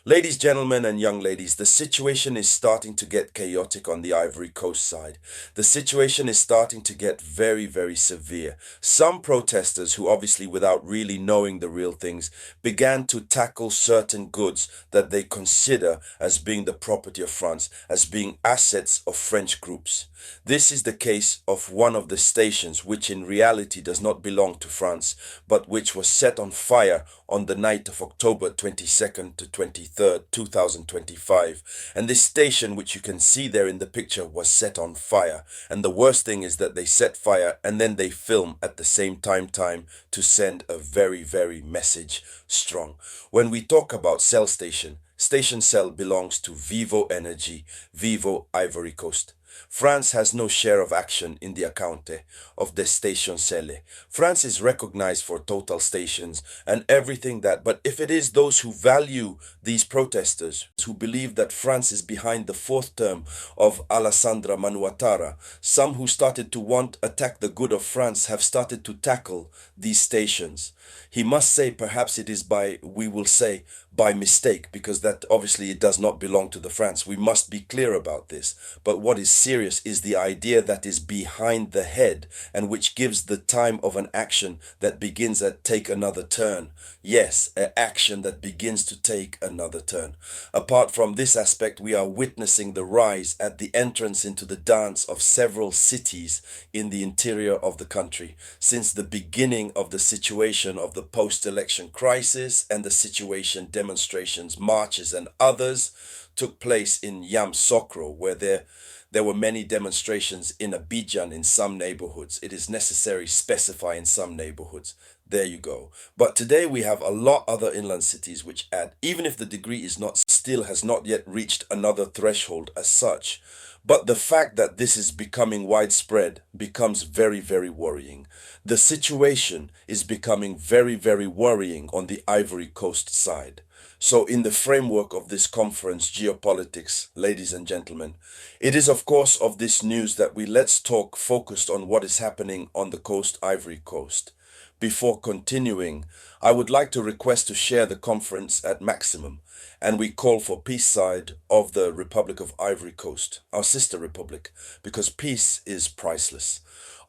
Ladies, gentlemen, and young ladies, the situation is starting to get chaotic on the Ivory Coast side. The situation is starting to get very, very severe. Some protesters, who obviously, without really knowing the real things, began to tackle certain goods that they consider as being the property of France, as being assets of French groups. This is the case of one of the stations, which in reality does not belong to France, but which was set on fire on the night of October 22nd to 23rd, 2025. And this station, which you can see there in the picture, was set on fire. And the worst thing is that they set fire and then they film at the same time to send a very, very message strong. When we talk about Cell Station, Station Cell belongs to Vivo Energy, Vivo Ivory Coast. France has no share of action in the account of the Station Celle. France is recognized for total stations and everything that, but if it is those who value these protesters, who believe that France is behind the fourth term of Alessandra Manuatara, some who started to want attack the good of France have started to tackle these stations. He must say perhaps it is by, we will say, by mistake, because that obviously it does not belong to the France. We must be clear about this. But what is serious is the idea that is behind the head and which gives the time of an action that begins at take another turn. Yes, an action that begins to take another turn. Apart from this aspect, we are witnessing the rise at the entrance into the dance of several cities in the interior of the country since the beginning of the situation of the post-election crisis and the situation demonstrations, marches, and others took place in Yamoussoukro, where there were many demonstrations in Abidjan in some neighborhoods. It is necessary to specify in some neighborhoods. There you go. But today we have a lot other inland cities which add, even if the degree is not still has not yet reached another threshold as such. But the fact that this is becoming widespread becomes very, very worrying. The situation is becoming very, very worrying on the Ivory Coast side. So, in the framework of this conference, Geopolitics, ladies and gentlemen, it is of course of this news that let's talk focused on what is happening on the coast, Ivory Coast. Before continuing, I would like to request to share the conference at maximum, and we call for peace side of the Republic of Ivory Coast, our sister republic, because peace is priceless.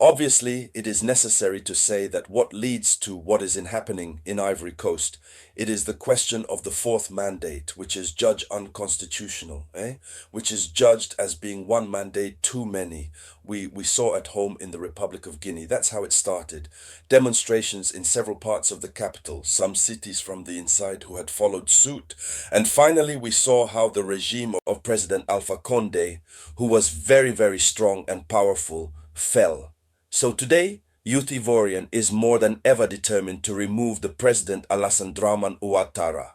Obviously, it is necessary to say that what leads to what is happening in Ivory Coast, it is the question of the fourth mandate, which is judged unconstitutional, which is judged as being one mandate too many. We saw at home in the Republic of Guinea. That's how it started. Demonstrations in several parts of the capital, some cities from the inside who had followed suit. And finally, we saw how the regime of President Alpha Conde, who was very, very strong and powerful, fell. So today, Youth Ivorian is more than ever determined to remove the President Alassane Dramane Ouattara.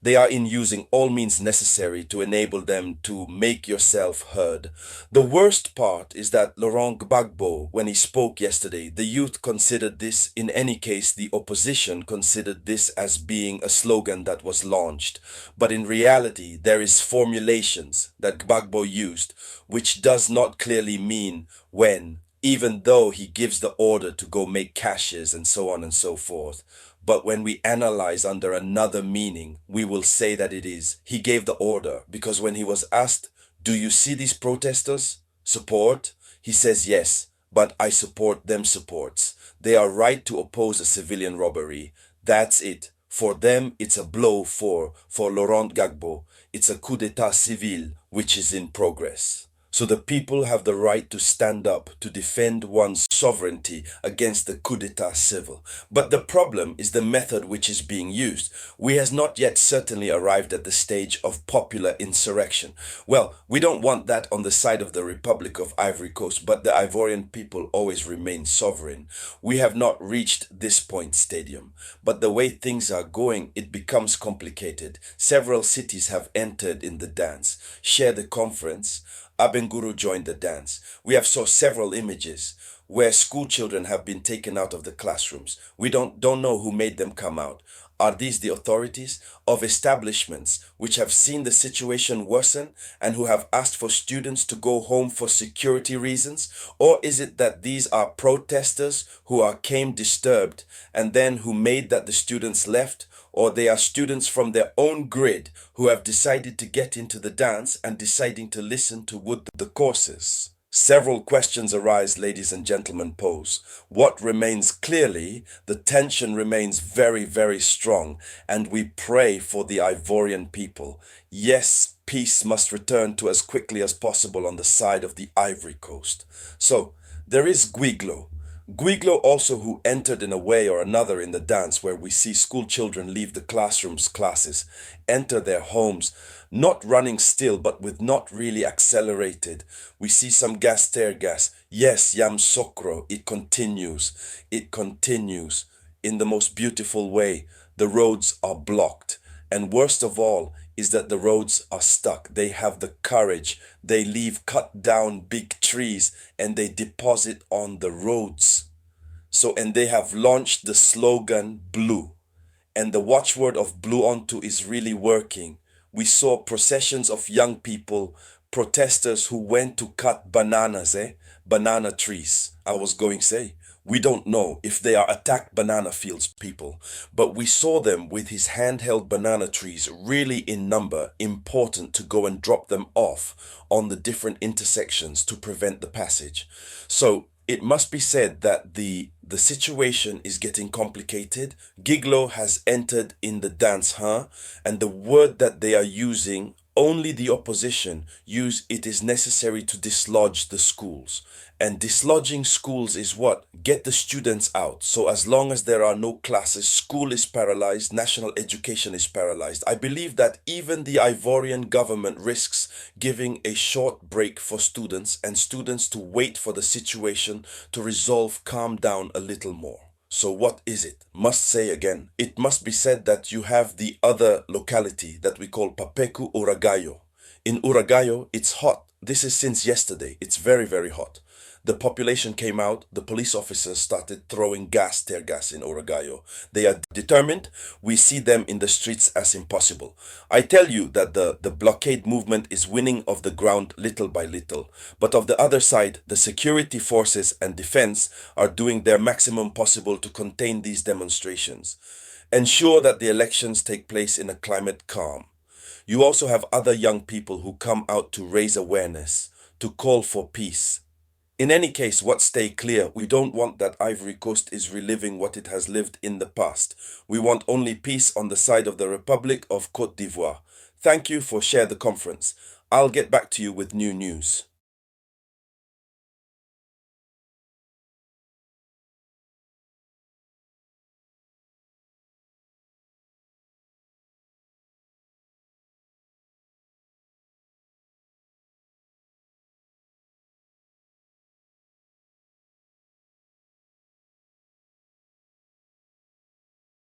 They are in using all means necessary to enable them to make yourself heard. The worst part is that Laurent Gbagbo, when he spoke yesterday, the youth considered this, in any case, the opposition considered this as being a slogan that was launched. But in reality, there is formulations that Gbagbo used, which does not clearly mean when, even though he gives the order to go make caches and so on and so forth. But when we analyze under another meaning, we will say that it is, he gave the order, because when he was asked, do you see these protesters? Support? He says, yes, but I support them supports. They are right to oppose a civilian robbery. That's it. For them, it's a blow for Laurent Gbagbo. It's a coup d'état civil, which is in progress. So the people have the right to stand up to defend one's sovereignty against the coup d'etat civil. But the problem is the method which is being used. We has not yet certainly arrived at the stage of popular insurrection. Well, we don't want that on the side of the Republic of Ivory Coast, but the Ivorian people always remain sovereign. We have not reached this point stadium. But the way things are going, it becomes complicated. Several cities have entered in the dance. Share the conference. Abenguru joined the dance. We have saw several images where school children have been taken out of the classrooms. We don't know who made them come out. Are these the authorities of establishments which have seen the situation worsen and who have asked for students to go home for security reasons? Or is it that these are protesters who came disturbed and then who made that the students left? or they are students from their own grid who have decided to get into the dance and deciding to listen to what the courses. Several questions arise, ladies and gentlemen, pose. What remains clearly, the tension remains very, very strong, and we pray for the Ivorian people. Yes, peace must return to as quickly as possible on the side of the Ivory Coast. So, there is Guiglo. Guiglo also who entered in a way or another in the dance where we see school children leave the classes, enter their homes, not running still but with not really accelerated. We see some gas, tear gas. Yes, Yam Sokro, it continues in the most beautiful way. The roads are blocked. And worst of all is that the roads are stuck. They have the courage. They leave cut down big trees and they deposit on the roads. So, and they have launched the slogan Blue. And the watchword of Blue Onto is really working. We saw processions of young people, protesters who went to cut bananas, banana trees. I was going to say, we don't know if they are attacked banana fields people, but we saw them with his handheld banana trees really in number, important to go and drop them off on the different intersections to prevent the passage. So it must be said that the situation is getting complicated. Giglo has entered in the dance, and the word that they are using, only the opposition use it is necessary to dislodge the schools. And dislodging schools is what? Get the students out. So as long as there are no classes, school is paralyzed, national education is paralyzed. I believe that even the Ivorian government risks giving a short break for students and students to wait for the situation to resolve, calm down a little more. So what is it? Must say again, it must be said that you have the other locality that we call Papeku Uragayo. In Uragayo, it's hot. This is since yesterday. It's very, very hot. The population came out, the police officers started throwing gas, tear gas in Uragayo. They are determined. We see them in the streets as impossible. I tell you that the blockade movement is winning of the ground little by little. But of the other side, the security forces and defense are doing their maximum possible to contain these demonstrations. Ensure that the elections take place in a climate calm. You also have other young people who come out to raise awareness, to call for peace. In any case, what stay clear, we don't want that Ivory Coast is reliving what it has lived in the past. We want only peace on the side of the Republic of Côte d'Ivoire. Thank you for sharing the conference. I'll get back to you with new news.